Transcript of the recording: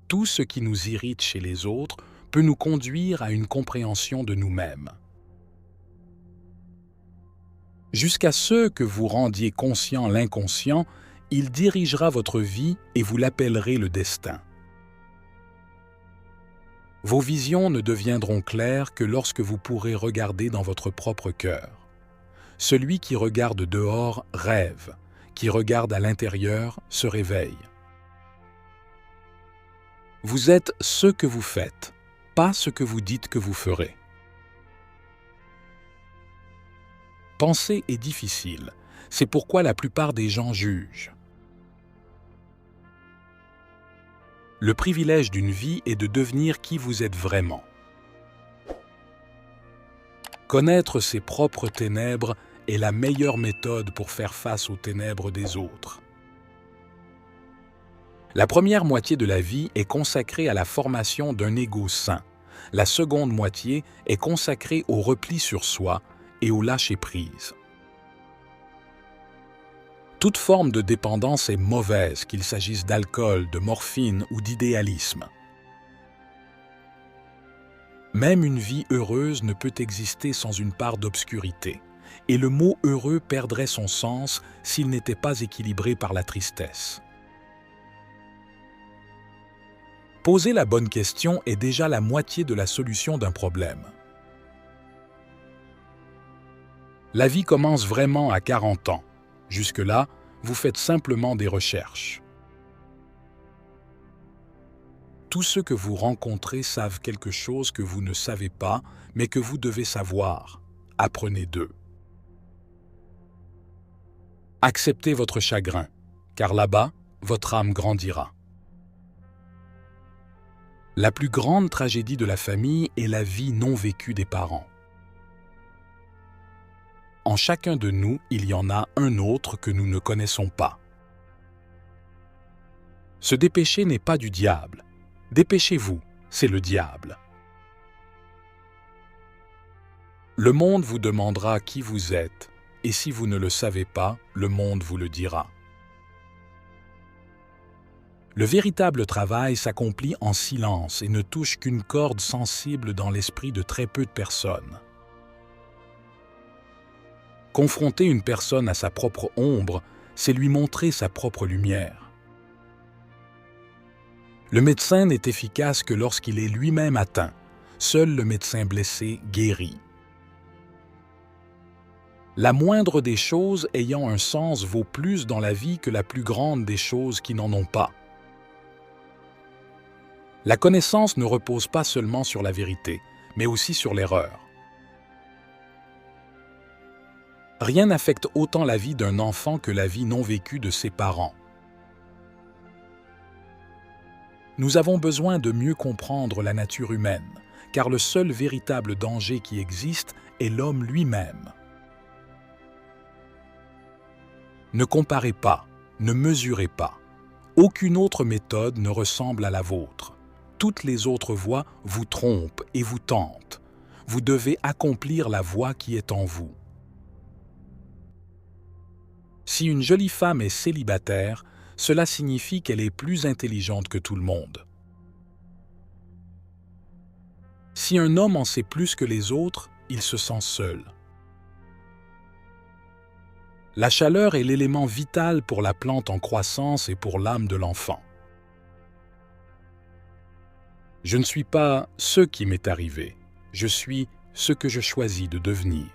Tout ce qui nous irrite chez les autres peut nous conduire à une compréhension de nous-mêmes. Jusqu'à ce que vous rendiez conscient l'inconscient, il dirigera votre vie et vous l'appellerez le destin. Vos visions ne deviendront claires que lorsque vous pourrez regarder dans votre propre cœur. Celui qui regarde dehors rêve, qui regarde à l'intérieur se réveille. Vous êtes ce que vous faites, pas ce que vous dites que vous ferez. Penser est difficile, c'est pourquoi la plupart des gens jugent. Le privilège d'une vie est de devenir qui vous êtes vraiment. Connaître ses propres ténèbres est la meilleure méthode pour faire face aux ténèbres des autres. La première moitié de la vie est consacrée à la formation d'un ego sain. La seconde moitié est consacrée au repli sur soi et au lâcher-prise. Toute forme de dépendance est mauvaise, qu'il s'agisse d'alcool, de morphine ou d'idéalisme. Même une vie heureuse ne peut exister sans une part d'obscurité, et le mot « heureux » perdrait son sens s'il n'était pas équilibré par la tristesse. Poser la bonne question est déjà la moitié de la solution d'un problème. La vie commence vraiment à 40 ans. Jusque-là, vous faites simplement des recherches. Tous ceux que vous rencontrez savent quelque chose que vous ne savez pas, mais que vous devez savoir. Apprenez d'eux. Acceptez votre chagrin, car là-bas, votre âme grandira. La plus grande tragédie de la famille est la vie non vécue des parents. En chacun de nous, il y en a un autre que nous ne connaissons pas. Se dépêcher n'est pas du diable. Dépêchez-vous, c'est le diable. Le monde vous demandera qui vous êtes, et si vous ne le savez pas, le monde vous le dira. Le véritable travail s'accomplit en silence et ne touche qu'une corde sensible dans l'esprit de très peu de personnes. Confronter une personne à sa propre ombre, c'est lui montrer sa propre lumière. Le médecin n'est efficace que lorsqu'il est lui-même atteint. Seul le médecin blessé guérit. La moindre des choses ayant un sens vaut plus dans la vie que la plus grande des choses qui n'en ont pas. La connaissance ne repose pas seulement sur la vérité, mais aussi sur l'erreur. Rien n'affecte autant la vie d'un enfant que la vie non vécue de ses parents. Nous avons besoin de mieux comprendre la nature humaine, car le seul véritable danger qui existe est l'homme lui-même. Ne comparez pas, ne mesurez pas. Aucune autre méthode ne ressemble à la vôtre. Toutes les autres voies vous trompent et vous tentent. Vous devez accomplir la voie qui est en vous. Si une jolie femme est célibataire, cela signifie qu'elle est plus intelligente que tout le monde. Si un homme en sait plus que les autres, il se sent seul. La chaleur est l'élément vital pour la plante en croissance et pour l'âme de l'enfant. Je ne suis pas ce qui m'est arrivé, je suis ce que je choisis de devenir.